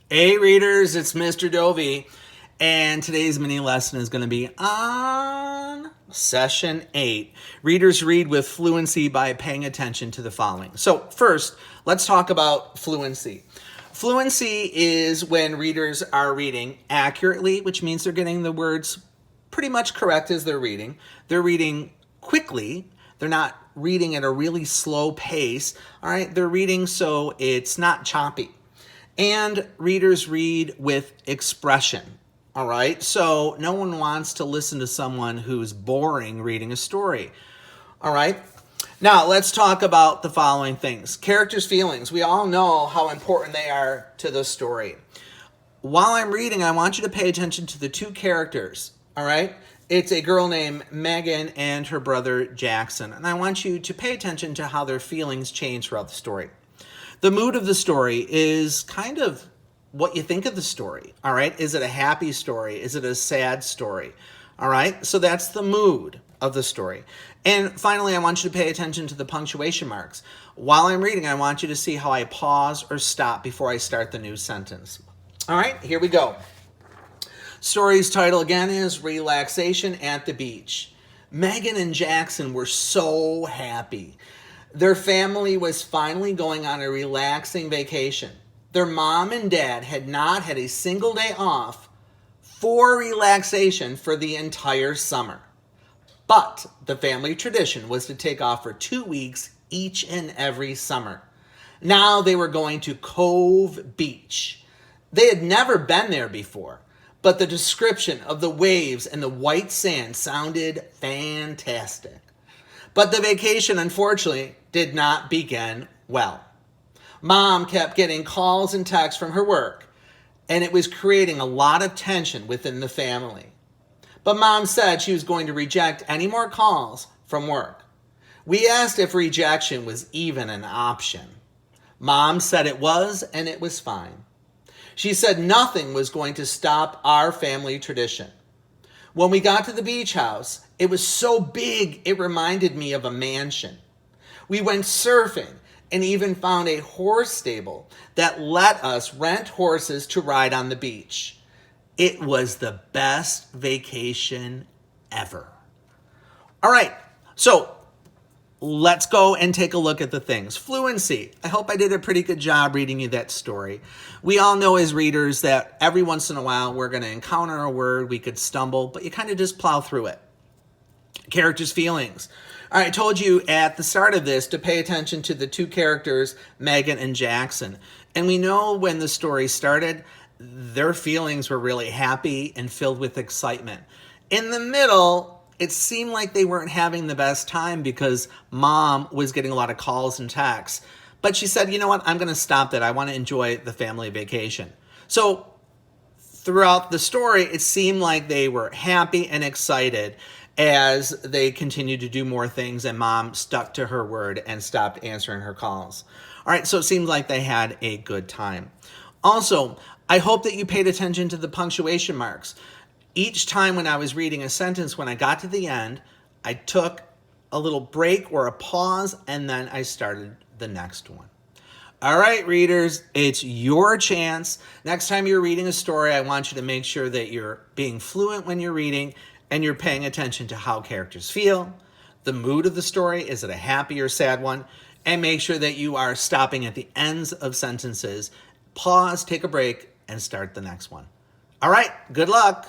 Hey readers, it's Mr. Dovey, and today's mini lesson is going to be on Session 8. Readers read with fluency by paying attention to the following. So first, let's talk about fluency. Fluency is when readers are reading accurately, which means they're getting the words pretty much correct as they're reading. They're reading quickly. They're not reading at a really slow pace. All right, they're reading so it's not choppy. And readers read with expression, all right? So no one wants to listen to someone who's boring reading a story, all right? Now, let's talk about the following things. Characters' feelings. We all know how important they are to the story. While I'm reading, I want you to pay attention to the two characters, all right? It's a girl named Megan and her brother Jackson, and I want you to pay attention to how their feelings change throughout the story. The mood of the story is kind of what you think of the story, all right? Is it a happy story? Is it a sad story? All right, so that's the mood of the story. And finally, I want you to pay attention to the punctuation marks. While I'm reading, I want you to see how I pause or stop before I start the new sentence. All right, here we go. Story's title again is Relaxation at the Beach. Megan and Jackson were so happy. Their family was finally going on a relaxing vacation. Their mom and dad had not had a single day off for relaxation for the entire summer. But the family tradition was to take off for 2 weeks each and every summer. Now they were going to Cove Beach. They had never been there before, but the description of the waves and the white sand sounded fantastic. But the vacation, unfortunately, did not begin well. Mom kept getting calls and texts from her work, and it was creating a lot of tension within the family. But Mom said she was going to reject any more calls from work. We asked if rejection was even an option. Mom said it was, and it was fine. She said nothing was going to stop our family tradition. When we got to the beach house, it was so big it reminded me of a mansion. We went surfing and even found a horse stable that let us rent horses to ride on the beach. It was the best vacation ever. All right, so let's go and take a look at the things. Fluency. I hope I did a pretty good job reading you that story. We all know as readers that every once in a while we're going to encounter a word, we could stumble, but you kind of just plow through it. Characters' feelings. All right, I told you at the start of this to pay attention to the two characters, Megan and Jackson. And we know when the story started, their feelings were really happy and filled with excitement. In the middle, it seemed like they weren't having the best time because Mom was getting a lot of calls and texts. But she said, you know what, I'm going to stop that. I want to enjoy the family vacation. So throughout the story, it seemed like they were happy and excited as they continued to do more things, and Mom stuck to her word and stopped answering her calls. All right, so it seemed like they had a good time. Also, I hope that you paid attention to the punctuation marks. Each time when I was reading a sentence, when I got to the end, I took a little break or a pause, and then I started the next one. All right, readers, it's your chance. Next time you're reading a story, I want you to make sure that you're being fluent when you're reading and you're paying attention to how characters feel, the mood of the story, is it a happy or sad one, and make sure that you are stopping at the ends of sentences. Pause, take a break, and start the next one. All right, good luck.